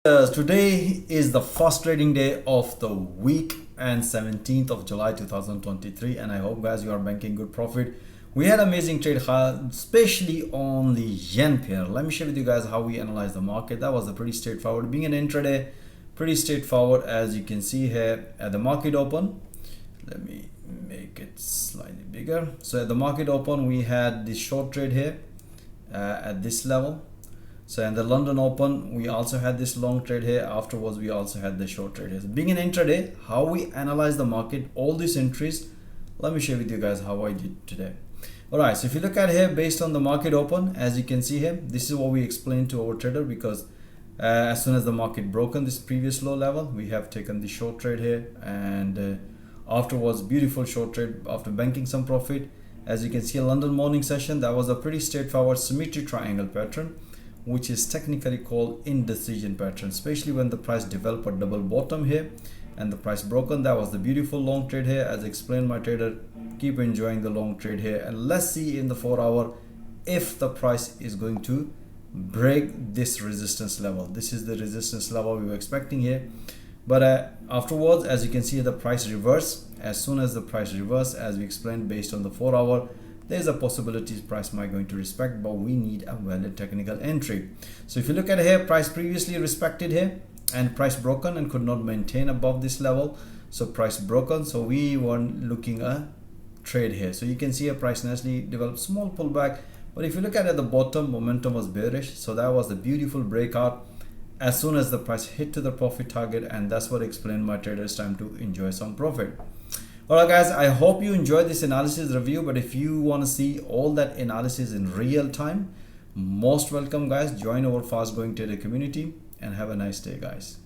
Today is the first trading day of the week and 17th of July 2023, and I hope guys you are banking good profit. We had amazing trade, especially on the yen pair. Let me share with you guys how we analyze the market. That was a pretty straightforward, being an intraday, pretty straightforward. As you can see here at the market open, let me make it slightly bigger. So at the market open, we had this short trade here at this level. So in the London Open, we also had this long trade here. Afterwards, we also had the short trade here. So being an intraday, how we analyze the market, all these entries, let me share with you guys how I did today. All right, so if you look at here, based on the market open, as you can see here, this is what we explained to our trader, because as soon as the market broken this previous low level, we have taken the short trade here, and afterwards, beautiful short trade after banking some profit. As you can see, a London morning session, that was a pretty straightforward symmetry triangle pattern, which is technically called indecision pattern, especially when the price developed a double bottom here and the price broken. That was the beautiful long trade here. As explained, my trader, keep enjoying the long trade here, and let's see in the 4 hour if the price is going to break this resistance level. This is the resistance level we were expecting here, but afterwards, as you can see, the price reverse. As soon as the price reverse, as we explained, based on the 4 hour, there's a possibility price might going to respect, but we need a valid technical entry. So if you look at here, price previously respected here and price broken and could not maintain above this level. So price broken, so we were looking a trade here. So you can see a price nicely developed small pullback, but if you look at the bottom, momentum was bearish. So that was a beautiful breakout as soon as the price hit to the profit target, and that's what explained my traders time to enjoy some profit. Alright guys, I hope you enjoyed this analysis review, but if you want to see all that analysis in real time, most welcome guys, join our fast growing trader community, and have a nice day guys.